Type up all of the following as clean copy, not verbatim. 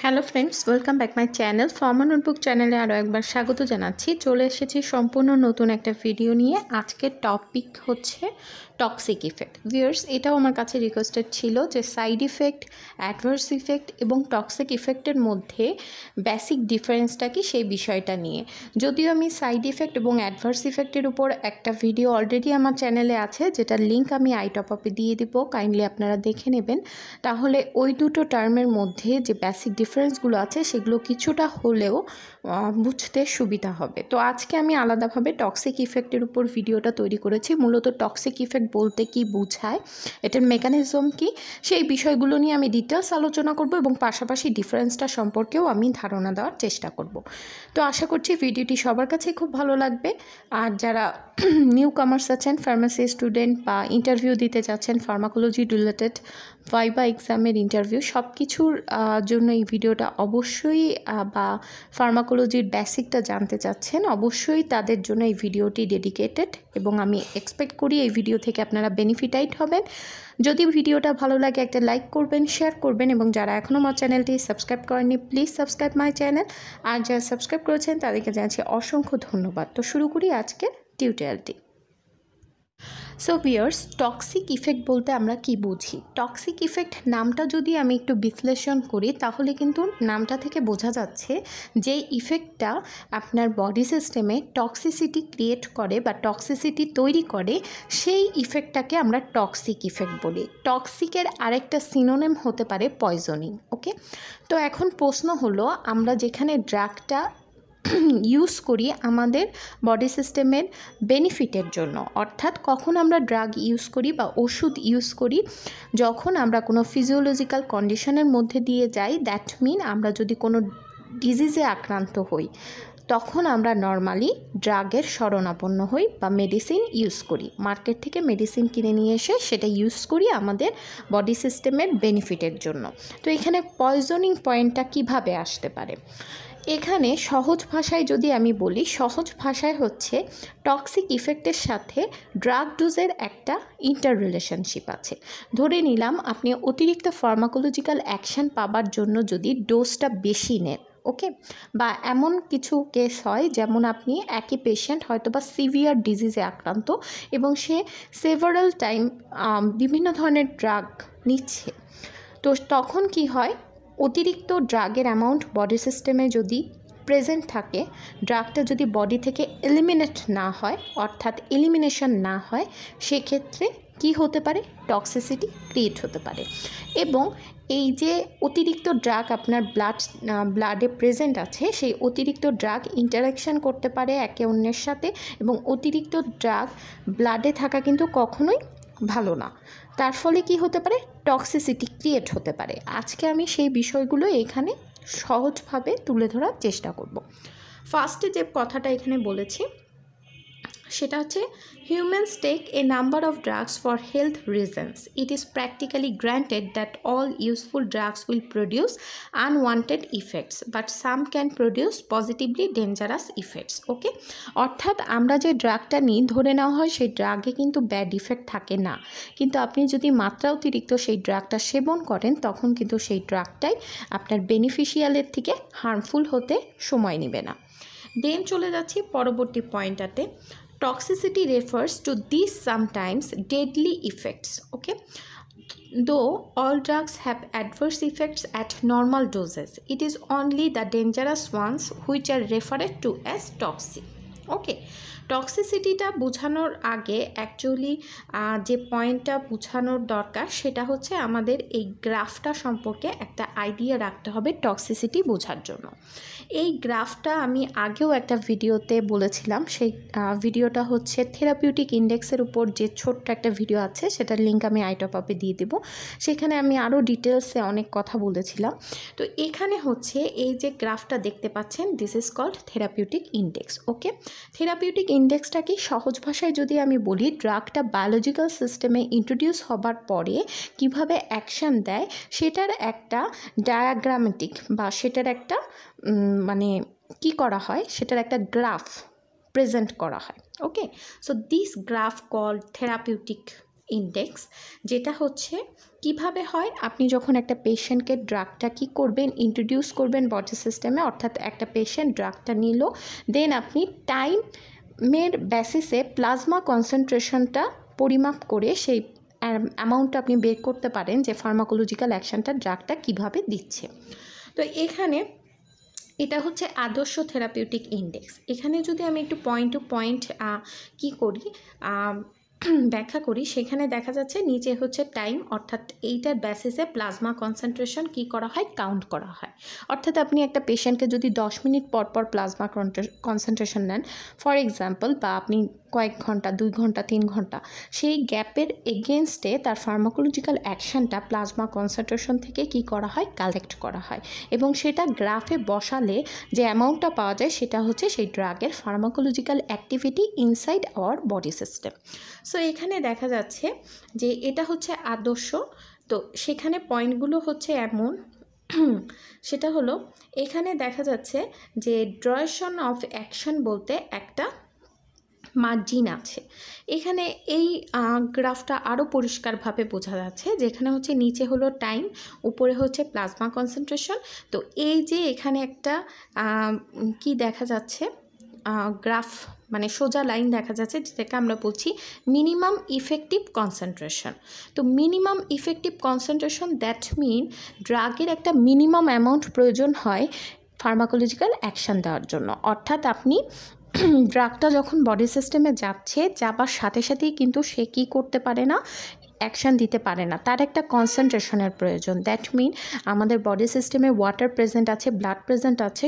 Hello friends, welcome back my channel. Pharma notebook চ্যানেলে আরও একবার স্বাগত জানাচ্ছি। চলে এসেছি সম্পূর্ণ নতুন একটা ভিডিও নিয়ে। আজকের টপিক হচ্ছে টক্সিক ইফেক্ট। ভিউয়ার্স, এটাও আমার কাছে রিকোয়েস্টেড ছিল যে সাইড ইফেক্ট, অ্যাডভার্স ইফেক্ট এবং টক্সিক ইফেক্টের মধ্যে বেসিক ডিফারেন্সটা কি সেই বিষয়টা নিয়ে। যদিও আমি সাইড ইফেক্ট এবং অ্যাডভার্স ইফেক্টের উপর একটা ভিডিও অলরেডি আমার চ্যানেলে আছে, যেটার লিঙ্ক আমি টপ আপে দিয়ে দিব, কাইন্ডলি আপনারা দেখে নেবেন। তাহলে ওই দুটো টার্মের মধ্যে যে বেসিক ডিফারেন্সগুলো আছে সেগুলো কিছুটা হলেও বুঝতে সুবিধা হবে। তো আজকে আমি আলাদাভাবে টক্সিক ইফেক্টের উপর ভিডিওটা তৈরি করেছি। মূলত টক্সিক ইফেক্ট বলতে কি বোঝায়, এটার মেকানিজম কি, সেই বিষয়গুলো নিয়ে আমি ডিটেলস আলোচনা করব এবং পাশাপাশি ডিফারেন্সটা সম্পর্কেও আমি ধারণা দেওয়ার চেষ্টা করব। তো আশা করছি ভিডিওটি সবার কাছে খুব ভালো লাগবে। আর যারা নিউ কামার্স আছেন, ফার্মাসি স্টুডেন্ট বা ইন্টারভিউ দিতে যাচ্ছেন, ফার্মাকোলজি রিলেটেড ভাইবা এক্সামের ইন্টারভিউ, সব কিছুর জন্য এই ভিডিওটা অবশ্যই, বা ফার্মাকোলজির বেসিকটা জানতে চাচ্ছেন, অবশ্যই তাদের জন্য এই ভিডিওটি ডেডিকেটেড এবং আমি এক্সপেক্ট করি এই ভিডিও থেকে আপনারা বেনিফিটাইড হবেন। যদি ভিডিওটা ভালো লাগে একটা লাইক করবেন, শেয়ার করবেন এবং যারা এখনও আমার চ্যানেলটি সাবস্ক্রাইব করেননি প্লিজ সাবস্ক্রাইব মাই চ্যানেল। আর যারা সাবস্ক্রাইব করেছেন তাদেরকে জানাচ্ছি অসংখ্য ধন্যবাদ। তো শুরু করি আজকের টিউটোরিয়ালটি। সো ভিউয়ার্স, টক্সিক ইফেক্ট বলতে আমরা কি বুঝি? টক্সিক ইফেক্ট নামটা যদি আমি একটু বিশ্লেষণ করি তাহলে কিন্তু নামটা থেকে বোঝা যাচ্ছে যে ইফেক্টটা আপনার বডি সিস্টেমে টক্সিসিটি ক্রিয়েট করে বা টক্সিসিটি তৈরি করে, সেই ইফেক্টটাকে আমরা টক্সিক ইফেক্ট বলি। টক্সিকের আরেকটা সিনোনিম হতে পারে পয়জনিং। ওকে, তো এখন প্রশ্ন হলো, আমরা যেখানে ড্রাগটা ইউজ করি আমাদের বডি সিস্টেমের বেনিফিটের জন্য, অর্থাৎ কখন আমরা ড্রাগ ইউজ করি বা ওষুধ ইউজ করি, যখন আমরা কোনো ফিজিওলজিক্যাল কন্ডিশনের মধ্যে দিয়ে যাই, দ্যাট মিন আমরা যদি কোনো ডিজিজে আক্রান্ত হই, তখন আমরা নর্মালি ড্রাগের শরণাপন্ন হই বা মেডিসিন ইউজ করি। মার্কেট থেকে মেডিসিন কিনে নিয়ে এসে সেটা ইউজ করি আমাদের বডি সিস্টেমের বেনিফিটের জন্য। তো এখানে পয়জনিং পয়েন্টটা কিভাবে আসতে পারে? এখানে সহজ ভাষায় যদি আমি বলি, সহজ ভাষায় হচ্ছে টক্সিক ইফেক্টের সাথে ড্রাগ ডোজের একটা ইন্টার রিলেশনশিপ আছে। ধরে নিলাম আপনি অতিরিক্ত ফার্মাকোলজিক্যাল অ্যাকশন পাবার জন্য যদি ডোজটা বেশি নেন, ওকে, বা এমন কিছু কেস হয় যেমন আপনি একই পেশেন্ট হয়তো বা সিভিয়ার ডিজিজে আক্রান্ত এবং সে সেভারাল টাইম বিভিন্ন ধরনের ড্রাগ নিচ্ছে, তো তখন কি হয়, অতিরিক্ত ড্রাগের অ্যামাউন্ট বডি সিস্টেমে যদি প্রেজেন্ট থাকে, ড্রাগটা যদি বডি থেকে এলিমিনেট না হয়, অর্থাৎ এলিমিনেশন না হয়, সেক্ষেত্রে কি হতে পারে, টক্সিসিটি ক্রিয়েট হতে পারে। এবং এই যে অতিরিক্ত ড্রাগ আপনার ব্লাডে প্রেজেন্ট আছে, সেই অতিরিক্ত ড্রাগ ইন্টারাকশান করতে পারে একে অন্যের সাথে, এবং অতিরিক্ত ড্রাগ ব্লাডে থাকা কিন্তু কখনোই ভালো না। তার ফলে কি হতে পারে, টক্সিসিটি ক্রিয়েট হতে পারে। আজকে আমি সেই বিষয়গুলো এখানে সহজভাবে তুলে ধরার চেষ্টা করব। ফার্স্টে যে কথাটা এখানে বলেছি সেটা হচ্ছে, humans take a number of drugs for health reasons. It is practically granted that all useful drugs will produce unwanted effects, but some can produce positively dangerous effects. Okay, অর্থাৎ আমরা যে ড্রাগটা নিই, ধরে নেওয়া হয় সেই ড্রাগে কিন্তু ব্যাড ইফেক্ট থাকে না, কিন্তু আপনি যদি মাত্রা অতিরিক্ত সেই ড্রাগটা সেবন করেন, তখন কিন্তু সেই ড্রাগটাই আপনার বেনিফিশিয়ালের থেকে হার্মফুল হতে সময় নেবে না। দেন চলে যাচ্ছি পরবর্তী পয়েন্টটাতে। Toxicity refers to these sometimes deadly effects. Okay, though all drugs have adverse effects at normal doses, it is only the dangerous ones which are referred to as toxic. ওকে, টক্সিসিটিটা বোঝানোর আগে অ্যাকচুয়ালি যে পয়েন্টটা বোঝানোর দরকার সেটা হচ্ছে, আমাদের এই গ্রাফটা সম্পর্কে একটা আইডিয়া রাখতে হবে টক্সিসিটি বোঝার জন্য। এই গ্রাফটা আমি আগেও একটা ভিডিওতে বলেছিলাম, সেই ভিডিওটা হচ্ছে থেরাপিউটিক ইন্ডেক্সের উপর যে ছোট্ট একটা ভিডিও আছে, সেটার লিঙ্ক আমি টপ আপে দিয়ে দেবো। সেখানে আমি আরও ডিটেলসে অনেক কথা বলেছিলাম। তো এখানে হচ্ছে এই যে গ্রাফটা দেখতে পাচ্ছেন, this is called therapeutic index. Okay, therapeutic ইন্ডেক্সটা কি, সহজ ভাষায় যদি আমি বলি, ড্রাগটা বায়োলজিক্যাল সিস্টেমে ইন্ট্রোডিউস হবার পরে কিভাবে অ্যাকশান দেয় সেটার একটা ডায়াগ্রামেটিক বা সেটার একটা মানে কি করা হয়, সেটার একটা গ্রাফ প্রেজেন্ট করা হয়। Okay, so this graph called therapeutic index, যেটা হচ্ছে কিভাবে হয়, আপনি যখন একটা পেশেন্টকে ড্রাগটা কি করবেন, ইন্ট্রোডিউস করবেন বডি সিস্টেমে, অর্থাৎ একটা পেশেন্ট ড্রাগটা নিল, দেন আপনি টাইমের বেসিসে প্লাজমা কনসেন্ট্রেশনটা পরিমাপ করে সেই অ্যামাউন্টটা আপনি বের করতে পারেন যে ফার্মাকোলজিক্যাল অ্যাকশনটা ড্রাগটা কিভাবে দিচ্ছে। তো এখানে এটা হচ্ছে আদর্শ থেরাপিউটিক ইন্ডেক্স। এখানে যদি আমি একটু পয়েন্ট টু পয়েন্ট কি করি ব্যাখ্যা করি, সেখানে দেখা যাচ্ছে নিচে হচ্ছে টাইম, অর্থাৎ এইটার বেসিসে প্লাজমা কনসেন্ট্রেশন কি করা হয়, কাউন্ট করা হয়। অর্থাৎ আপনি একটা পেশেন্টকে যদি 10 মিনিট পর পর প্লাজমা কনসেন্ট্রেশন নেন ফর এক্সাম্পল, বা আপনি কয়েক ঘন্টা, 2 ঘন্টা, 3 ঘন্টা, সেই গ্যাপের এগেনস্টে তার ফার্মাকোলজিক্যাল অ্যাকশনটা প্লাজমা কনসেন্ট্রেশন থেকে কি করা হয়, কালেক্ট করা হয়, এবং সেটা গ্রাফে বসালে যে অ্যামাউন্টটা পাওয়া যায় সেটা হচ্ছে সেই ড্রাগের pharmacological activity inside our body system. So এখানে দেখা যাচ্ছে যে এটা হচ্ছে আদর্শ। তো সেখানে পয়েন্টগুলো হচ্ছে এমন, সেটা হলো এখানে দেখা যাচ্ছে যে ডিউরেশন অফ অ্যাকশন বলতে একটা মার্জিন আছে। এখানে এই গ্রাফটা আরও পরিষ্কারভাবে বোঝা যাচ্ছে, যেখানে হচ্ছে নিচে হলো টাইম, উপরে হচ্ছে প্লাজমা কনসেন্ট্রেশন। তো এই যে এখানে একটা কি দেখা যাচ্ছে, গ্রাফ মানে সোজা লাইন দেখা যাচ্ছে, যেটাকে আমরা বলছি মিনিমাম ইফেক্টিভ কনসেন্ট্রেশন। তো minimum effective concentration that mean ড্রাগের একটা মিনিমাম অ্যামাউন্ট প্রয়োজন হয় ফার্মাকোলজিক্যাল অ্যাকশন দেওয়ার জন্য। অর্থাৎ আপনি ড্রাগটা যখন বডি সিস্টেমে যাবার সাথে সাথেই কিন্তু সে কী করতে পারে না, অ্যাকশান দিতে পারে না, তার একটা কনসেন্ট্রেশনের প্রয়োজন। দ্যাট মিন আমাদের বডি সিস্টেমে ওয়াটার প্রেজেন্ট আছে, ব্লাড প্রেজেন্ট আছে,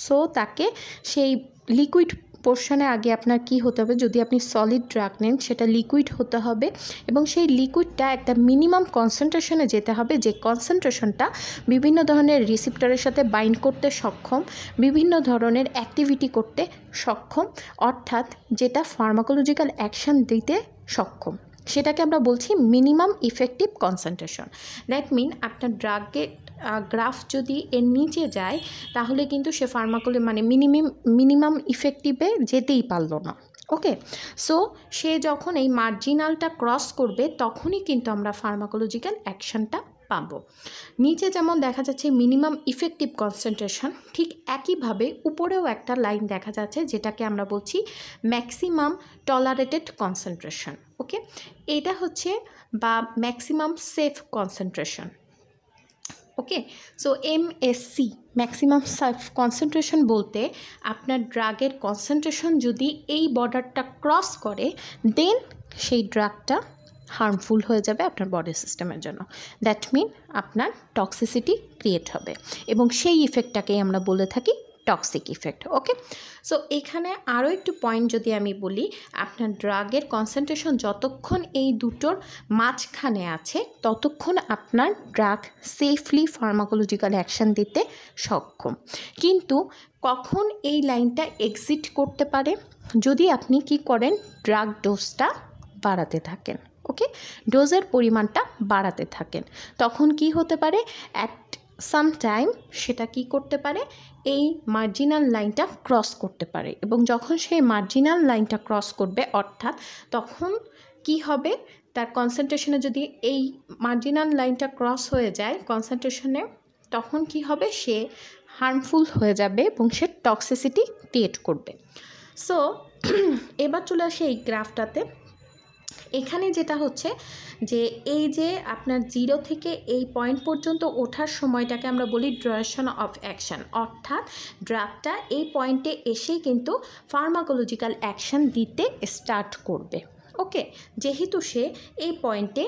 সো তাকে সেই লিকুইড পোর্শনে আগে আপনার কি হতে হবে, যদি আপনি সলিড ড্রাগ নেন সেটা লিকুইড হতে হবে, এবং সেই লিকুইডটা একটা মিনিমাম কনসেন্ট্রেশনে যেতে হবে, যে কনসেন্ট্রেশনটা বিভিন্ন ধরনের রিসিপ্টরের সাথে বাইন্ড করতে সক্ষম, বিভিন্ন ধরনের অ্যাক্টিভিটি করতে সক্ষম, অর্থাৎ যেটা ফার্মাকোলজিক্যাল অ্যাকশন দিতে সক্ষম, সেটাকে আমরা বলছি minimum effective concentration. That mean আপনার ড্রাগের গ্রাফ যদি এর নিচে যায় তাহলে কিন্তু সে মানে মিনিমাম ইফেক্টিভে যেতেই পারলো না। ওকে, সো সে যখন এই মার্জিনালটা ক্রস করবে তখনই কিন্তু আমরা ফার্মাকোলজিক্যাল অ্যাকশনটা পাবো। নিচে যেমন দেখা যাচ্ছে মিনিমাম ইফেক্টিভ কনসেন্ট্রেশন, ঠিক একইভাবে উপরেও একটা লাইন দেখা যাচ্ছে যেটাকে আমরা বলছি ম্যাক্সিমাম টলারেটেড কনসেন্ট্রেশন। ওকে, এটা হচ্ছে বা maximum safe concentration. Okay, so MSC maximum safe concentration বলতে আপনার ড্রাগের কনসেন্ট্রেশন যদি এই বর্ডারটা ক্রস করে দেন সেই ড্রাগটা হার্মফুল হয়ে যাবে আপনার বডি সিস্টেমের জন্য। দ্যাট মিন আপনার টক্সিসিটি ক্রিয়েট হবে, এবং সেই ইফেক্টটাকেই আমরা বলে থাকি টক্সিক ইফেক্ট। ওকে, সো এখানে আরও একটু পয়েন্ট যদি আমি বলি, আপনার ড্রাগের কনসেন্ট্রেশন যতক্ষণ এই দুটোর মাঝখানে আছে ততক্ষণ আপনার ড্রাগ সেফলি ফার্মাকোলজিক্যাল অ্যাকশন দিতে সক্ষম। কিন্তু কখন এই লাইনটা এক্সিট করতে পারে, যদি আপনি কি করেন, ড্রাগ ডোজটা বাড়াতে থাকেন। ওকে, ডোজের পরিমাণটা বাড়াতে থাকেন, তখন কি হতে পারে, অ্যাট সাম টাইম সেটা কি করতে পারে, এই মার্জিনাল লাইনটা ক্রস করতে পারে, এবং যখন সেই মার্জিনাল লাইনটা ক্রস করবে অর্থাৎ তখন কি হবে, তার কনসেন্ট্রেশনে যদি এই মার্জিনাল লাইনটা ক্রস হয়ে যায় কনসেন্ট্রেশনে, তখন কি হবে, সে হার্মফুল হয়ে যাবে এবং সে টক্সিসিটি ক্রিয়েট করবে। সো এবার চলে আসে এই গ্রাফটাতে। এখানে যেটা হচ্ছে যে এই যে আপনার 0 থেকে এই পয়েন্ট পর্যন্ত ওঠার সময়টাকে আমরা বলি ডিউরেশন অফ অ্যাকশন, অর্থাৎ ড্রাগটা এই পয়েন্টে এসেই কিন্তু ফার্মাকোলজিক্যাল অ্যাকশন দিতে স্টার্ট করবে। ওকে, যেহেতু সে এই পয়েন্টে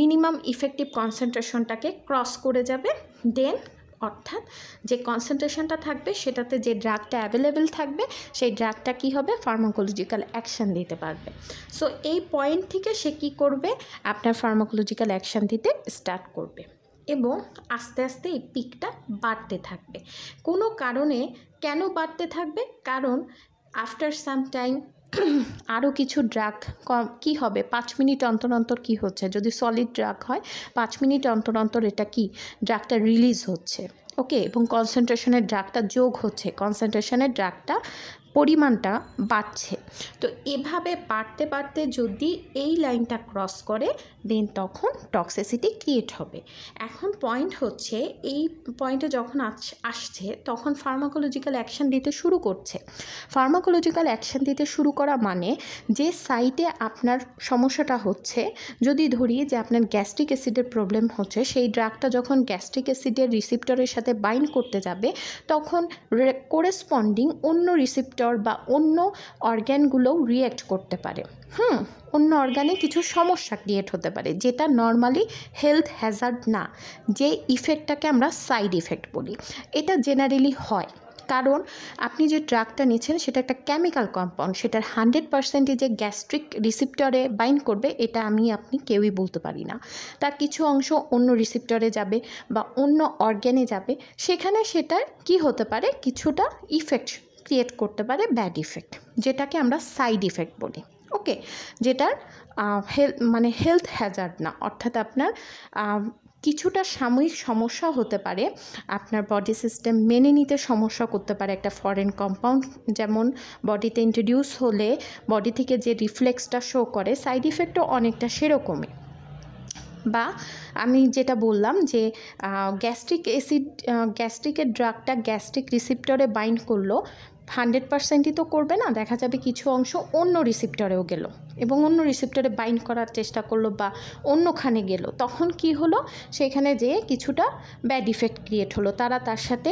মিনিমাম ইফেক্টিভ কনসেন্ট্রেশনটাকে ক্রস করে যাবে, দেন অর্থাৎ যে কনসেন্ট্রেশনটা থাকবে সেটাতে যে ড্রাগটা অ্যাভেলেবেল থাকবে সেই ড্রাগটা কি হবে, ফার্মাকোলজিক্যাল অ্যাকশন দিতে পারবে। সো এই পয়েন্ট থেকে সে কি করবে, আপনার ফার্মাকোলজিক্যাল অ্যাকশন দিতে স্টার্ট করবে, এবং আস্তে আস্তে এই পিকটা বাড়তে থাকবে। কোনো কারণে কেন বাড়তে থাকবে, কারণ আফটার সাম টাইম আরও কিছু ড্রাগ কি হবে, 5 মিনিট অন্তর অন্তর কী হচ্ছে, যদি সলিড ড্রাগ হয় 5 মিনিট অন্তর অন্তর এটা কি ড্রাগটা রিলিজ হচ্ছে। ওকে, এবং কনসেন্ট্রেশনের ড্রাগটা যোগ হচ্ছে, কনসেন্ট্রেশনের ড্রাগটা পরিমাণটা বাড়ছে। তো এভাবে বাড়তে বাড়তে যদি এই লাইনটা ক্রস করে দেন তখন টক্সিসিটি ক্রিয়েট হবে। এখন পয়েন্ট হচ্ছে এই পয়েন্টে যখন আসছে তখন ফার্মাকোলজিক্যাল অ্যাকশন দিতে শুরু করছে। ফার্মাকোলজিক্যাল অ্যাকশন দিতে শুরু করা মানে যে সাইটে আপনার সমস্যাটা হচ্ছে, যদি ধরি যে আপনার গ্যাস্ট্রিক অ্যাসিডের প্রবলেম হচ্ছে, সেই ড্রাগটা যখন গ্যাস্ট্রিক অ্যাসিডের রিসিপ্টরের সাথে বাইন্ড করতে যাবে তখন কোরেসপন্ডিং অন্য রিসিপ্টর বা অন্য অর্গ্যানগুলোও রিঅ্যাক্ট করতে পারে। অন্য অর্গানে কিছু সমস্যা ক্রিয়েট হতে পারে, যেটা নর্মালি হেলথ হ্যাজার্ড না, যে ইফেক্টটাকে আমরা সাইড ইফেক্ট বলি। এটা জেনারেলি হয় কারণ আপনি যে ড্রাগটা নিচ্ছেন সেটা একটা কেমিক্যাল কম্পাউন্ড, সেটার 100% যে গ্যাস্ট্রিক রিসিপ্টরে বাইন্ড করবে এটা আপনি কেউই বলতে পারি না। তার কিছু অংশ অন্য রিসিপ্টরে যাবে বা অন্য অর্গ্যানে যাবে, সেখানে সেটার কি হতে পারে, কিছুটা ইফেক্ট ক্রিয়েট করতে পারে, ব্যাড ইফেক্ট, যেটাকে আমরা সাইড ইফেক্ট বলি। ওকে, যেটার হেলথ হ্যাজার্ড না, অর্থাৎ আপনার কিছুটা সাময়িক সমস্যা হতে পারে, আপনার বডি সিস্টেম মেনে নিতে সমস্যা করতে পারে একটা ফরেন কম্পাউন্ড, যেমন বডিতে ইন্ট্রোডিউস হলে বডি থেকে যে রিফ্লেক্সটা শো করে, সাইড ইফেক্টও অনেকটা সেরকমই। বা আমি যেটা বললাম যে গ্যাস্ট্রিকের ড্রাগটা গ্যাস্ট্রিক রিসিপ্টরে বাইন্ড করলো, 100%ই তো করবে না, দেখা যাবে কিছু অংশ অন্য রিসিপ্টরেও গেল এবং অন্য রিসিপ্টরে বাইন্ড করার চেষ্টা করলো বা অন্যখানে গেল, তখন কি হলো, সেখানে যে কিছুটা ব্যাড ইফেক্ট ক্রিয়েট হলো, তার সাথে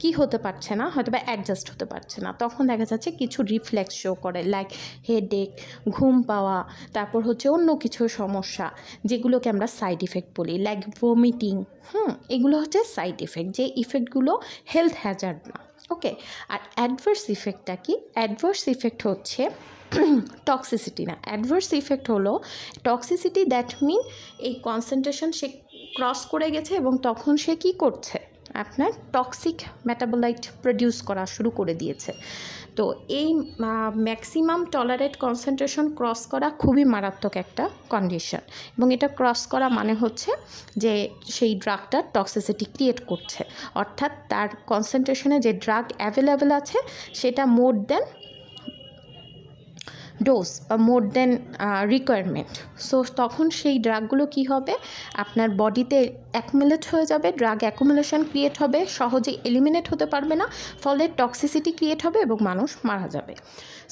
কি হতে পারছে না, হয়তো বা অ্যাডজাস্ট হতে পারছে না, তখন দেখা যাচ্ছে কিছু রিফ্লেক্স শো করে, লাইক হেডেক, ঘুম পাওয়া, তারপর হচ্ছে অন্য কিছু সমস্যা যেগুলোকে আমরা সাইড ইফেক্ট বলি, লাইক ভমিটিং। এগুলো হচ্ছে সাইড ইফেক্ট, যে ইফেক্টগুলো হেলথ হ্যাজার্ড না। ওকে, আর অ্যাডভার্স ইফেক্টটা কি? অ্যাডভার্স ইফেক্ট হচ্ছে টক্সিসিটি না, অ্যাডভার্স ইফেক্ট হলো টক্সিসিটি, দ্যাট মিন এই কনসেন্ট্রেশন সে ক্রস করে গেছে এবং তখন সে কি করছে, আপনার টক্সিক মেটাবোলাইট প্রডিউস করা শুরু করে দিয়েছে। তো এই ম্যাক্সিমাম টলারেট কনসেন্ট্রেশন ক্রস করা খুবই মারাত্মক একটা কন্ডিশন, এবং এটা ক্রস করা মানে হচ্ছে যে সেই ড্রাগটার টক্সিসিটি ক্রিয়েট করছে, অর্থাৎ তার কনসেন্ট্রেশনে যে ড্রাগ অ্যাভেলেবেল আছে সেটা মোর দেন ডোজ বা মোর দেন রিকোয়ারমেন্ট। সো তখন সেই ড্রাগগুলো কি হবে, আপনার বডিতে অ্যাকুমুলেট হয়ে যাবে, ড্রাগ অ্যাকুমুলেশন ক্রিয়েট হবে, সহজে এলিমিনেট হতে পারবে না, ফলে টক্সিসিটি ক্রিয়েট হবে এবং মানুষ মারা যাবে।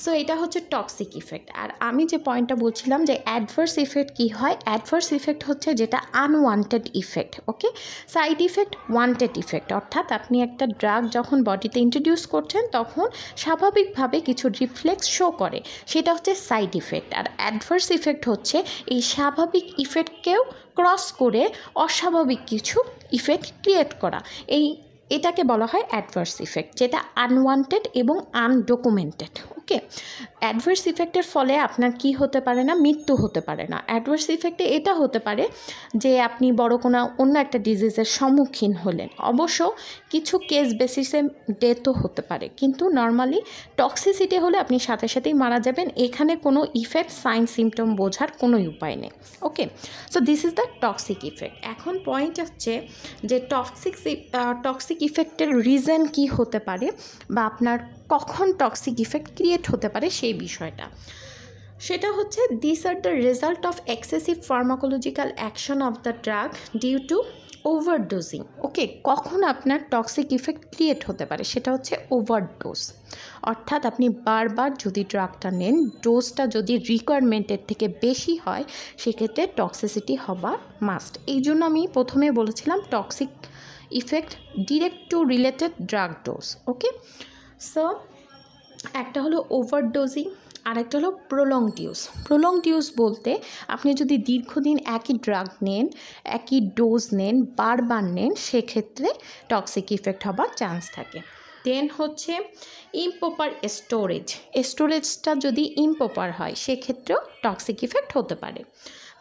সো এটা হচ্ছে টক্সিক ইফেক্ট। আর আমি যে পয়েন্টটা বলছিলাম যে অ্যাডভার্স ইফেক্ট কী হয়, অ্যাডভার্স ইফেক্ট হচ্ছে যেটা আনওয়ান্টেড ইফেক্ট। ওকে, সাইড ইফেক্ট ওয়ান্টেড ইফেক্ট, অর্থাৎ আপনি একটা ড্রাগ যখন বডিতে ইন্ট্রোডিউস করছেন তখন স্বাভাবিকভাবে কিছু রিফ্লেক্স শো করে, সেটা হচ্ছে সাইড ইফেক্ট। আর অ্যাডভার্স ইফেক্ট হচ্ছে এই স্বাভাবিক ইফেক্টকেও ক্রস করে অস্বাভাবিক কিছু ইফেক্ট ক্রিয়েট করা, এটাকে বলা হয় অ্যাডভার্স ইফেক্ট, যেটা আনওয়ান্টেড এবং আনডকুমেন্টেড। ওকে, অ্যাডভার্স ইফেক্টের ফলে আপনার কি হতে পারে না, মৃত্যু হতে পারে না। অ্যাডভার্স ইফেক্টে এটা হতে পারে যে আপনি বড় কোনো অন্য একটা ডিজিজের সম্মুখীন হলেন, অবশ্য কিছু কেস বেসিসে ডেথও হতে পারে, কিন্তু নর্মালি টক্সিসিটি হলে আপনি সাথে সাথেই মারা যাবেন, এখানে কোনো ইফেক্ট সাইন সিমটম বোঝার কোনো উপায় নেই। Okay, so this is the toxic effect. এখন পয়েন্ট হচ্ছে যে টক্সিক ইফেক্টের রিজন কি হতে পারে বা আপনার কখন টক্সিক ইফেক্ট ক্রিয়েট হতে পারে সেই বিষয়টা, সেটা হচ্ছে this are the result of excessive pharmacological action of the drug due to overdosing. Okay, কখন আপনার টক্সিক ইফেক্ট ক্রিয়েট হতে পারে সেটা হচ্ছে ওভারডোজ, অর্থাৎ আপনি বারবার যদি ড্রাগটা নেন, ডোজটা যদি রিকোয়ারমেন্টের থেকে বেশি হয়, সেক্ষেত্রে টক্সিসিটি হওয়া মাস্ট। এই জন্য আমি প্রথমে বলেছিলাম toxic effect direct to related drug dose. Okay, so একটা হলো ওভারডোজিং, আরেকটা হলো প্রলংড ইউজ। প্রলংড ইউজ বলতে আপনি যদি দীর্ঘদিন একই ড্রাগ নেন, একই ডোজ নেন, বারবার নেন, সেক্ষেত্রে টক্সিক ইফেক্ট হবার চান্স থাকে। দেন হচ্ছে ইমপ্রপার স্টোরেজটা যদি ইমপ্রপার হয় সেক্ষেত্রেও টক্সিক ইফেক্ট হতে পারে।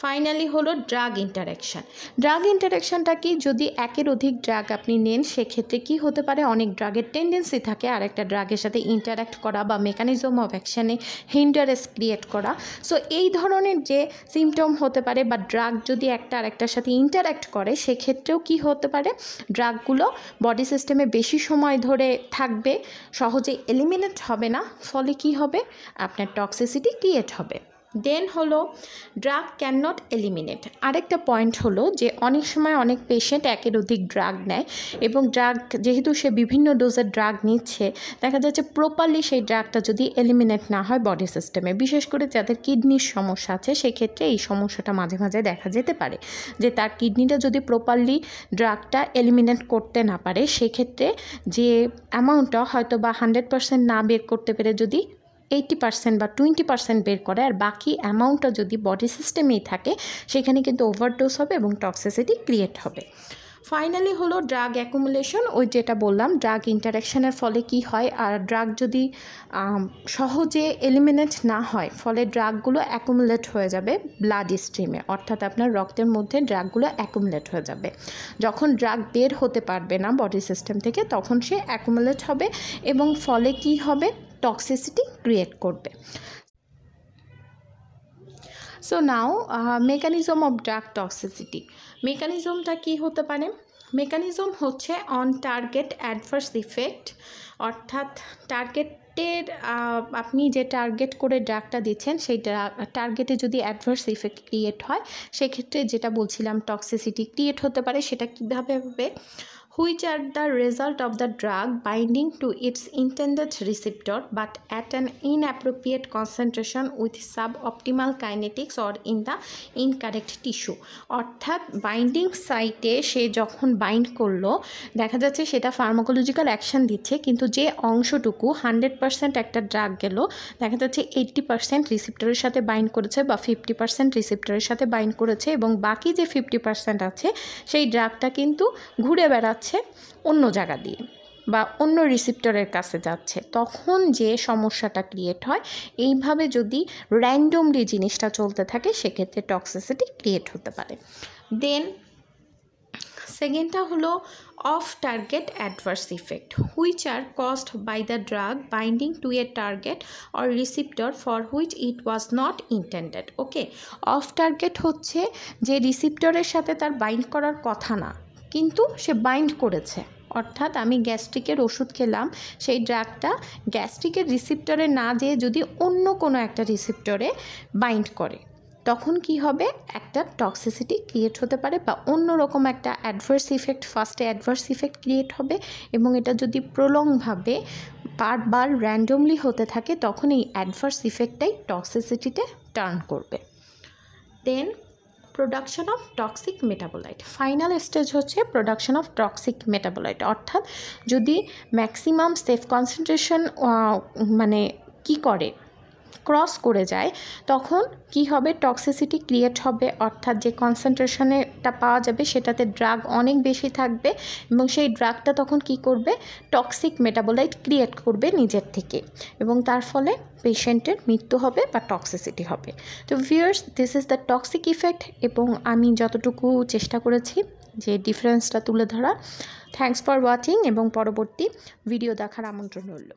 ফাইনালি হলো ড্রাগ ইন্টারাকশান। ড্রাগ ইন্টারাকশানটা কি, যদি একের অধিক ড্রাগ আপনি নেন সেক্ষেত্রে কি হতে পারে, অনেক ড্রাগের টেন্ডেন্সি থাকে আরেকটা ড্রাগের সাথে ইন্টারাক্ট করা বা মেকানিজম অফ অ্যাকশানে হিন্ডারেন্স ক্রিয়েট করা। সো এই ধরনের যে সিমটম হতে পারে বা ড্রাগ যদি একটা আরেকটার সাথে ইন্টারাক্ট করে সেক্ষেত্রেও কি হতে পারে, ড্রাগগুলো বডি সিস্টেমে বেশি সময় ধরে থাকবে, সহজে এলিমিনেট হবে না, ফলে কি হবে, আপনার টক্সিসিটি ক্রিয়েট হবে। দেন হলো ড্রাগ ক্যান নট এলিমিনেট। আরেকটা পয়েন্ট হলো যে অনেক সময় অনেক পেশেন্ট একের অধিক ড্রাগ নেয় এবং ড্রাগ যেহেতু সে বিভিন্ন ডোজের ড্রাগ নিচ্ছে, দেখা যাচ্ছে প্রপারলি সেই ড্রাগটা যদি এলিমিনেট না হয় বডি সিস্টেমে, বিশেষ করে যাদের কিডনির সমস্যা আছে সেক্ষেত্রে এই সমস্যাটা মাঝে মাঝে দেখা যেতে পারে যে তার কিডনিটা যদি প্রপারলি ড্রাগটা এলিমিনেট করতে না পারে সেক্ষেত্রে যে অ্যামাউন্টটা হয়তো বা 100% না বের করতে পেরে যদি 80% বা 20% বের করে আর বাকি অ্যামাউন্টটা যদি বডি সিস্টেমেই থাকে সেখানে কিন্তু ওভারডোজ হবে এবং টক্সিসিটি ক্রিয়েট হবে। ফাইনালি হলো ড্রাগ অ্যাকুমুলেশন, ওই যেটা বললাম ড্রাগ ইন্টারাকশানের ফলে কি হয়, আর ড্রাগ যদি সহজে এলিমিনেট না হয় ফলে ড্রাগগুলো অ্যাকুমুলেট হয়ে যাবে ব্লাড স্ট্রিমে, অর্থাৎ আপনার রক্তের মধ্যে ড্রাগগুলো অ্যাকুমুলেট হয়ে যাবে। যখন ড্রাগ বের হতে পারবে না বডি সিস্টেম থেকে তখন সে অ্যাকুমুলেট হবে এবং ফলে কি হবে, টক্সিসিটি ক্রিয়েট করবে। So now mechanism of drug toxicity. মেকানিজমটা কি হতে পারে, মেকানিজম হচ্ছে অন টার্গেট অ্যাডভার্স ইফেক্ট, অর্থাৎ টার্গেটের আপনি যে টার্গেট করে ড্রাগটা দিচ্ছেন সেই টার্গেটে যদি অ্যাডভার্স ইফেক্ট ক্রিয়েট হয় সেক্ষেত্রে যেটা বলছিলাম টক্সিসিটি ক্রিয়েট হতে পারে। সেটা কীভাবে হবে, which are the result of the drug binding to its intended receptor but at an inappropriate concentration with suboptimal kinetics or in the incorrect tissue। অর্থাৎ বাইন্ডিং সাইটে সে যখন বাইন্ড করলো দেখা যাচ্ছে সেটা ফার্মাকোলজিক্যাল অ্যাকশন দিচ্ছে, কিন্তু যে অংশটুকু 100% একটা ড্রাগ গেল দেখা যাচ্ছে 80% রিসেপ্টরের সাথে বাইন্ড করেছে বা 50% রিসেপ্টরের সাথে বাইন্ড করেছে এবং বাকি যে 50% আছে সেই ড্রাগটা কিন্তু ঘুরে বেড়াচ্ছে অন্য জায়গা দিয়ে বা অন্য রিসেপ্টরের কাছে যাচ্ছে, তখন যে সমস্যাটা ক্রিয়েট হয়, এইভাবে যদি র্যান্ডমলি জিনিসটা চলতে থাকে সেক্ষেত্রে টক্সিসিটি ক্রিয়েট হতে পারে। দেন সেকেন্ডটা হলো off target adverse effect which are caused by the drug binding to a target or receptor for which it was not intended. Okay, off target হচ্ছে যে রিসিপ্টরের সাথে তার বাইন্ড করার কথা না কিন্তু সে বাইন্ড করেছে, অর্থাৎ আমি গ্যাস্ট্রিকের ওষুধ খেলাম, সেই ড্রাগটা গ্যাস্ট্রিকের রিসিপ্টরে না যেয়ে যদি অন্য কোনো একটা রিসিপ্টরে বাইন্ড করে তখন কি হবে, একটা টক্সিসিটি ক্রিয়েট হতে পারে বা অন্য রকম একটা অ্যাডভার্স ইফেক্ট, ফার্স্টে অ্যাডভার্স ইফেক্ট ক্রিয়েট হবে এবং এটা যদি প্রলংভাবে বারবার র্যান্ডমলি হতে থাকে তখন এই অ্যাডভার্স ইফেক্টটাই টক্সিসিটিতে টার্ন করবে। Then production of toxic metabolite, final stage হচ্ছে প্রোডাকশন অফ টক্সিক মেটাবোলাইট, অর্থাৎ যদি ম্যাক্সিমাম সেফ কনসেন্ট্রেশন মানে কি করে ক্রস করে যায় তখন কি হবে, টক্সিসিটি ক্রিয়েট হবে, অর্থাৎ যে কনসেন্ট্রেশনেটা পাওয়া যাবে সেটাতে ড্রাগ অনেক বেশি থাকবে এবং সেই ড্রাগটা তখন কি করবে, টক্সিক মেটাবোলাইট ক্রিয়েট করবে নিজের থেকে এবং তার ফলে পেশেন্টের মৃত্যু হবে বা টক্সিসিটি হবে। তো viewers, this is the toxic effect এবং আমি যতটুকু চেষ্টা করেছি যে ডিফারেন্সটা তুলে ধরা। থ্যাঙ্কস ফর ওয়াচিং এবং পরবর্তী ভিডিও দেখার আমন্ত্রণ রইল।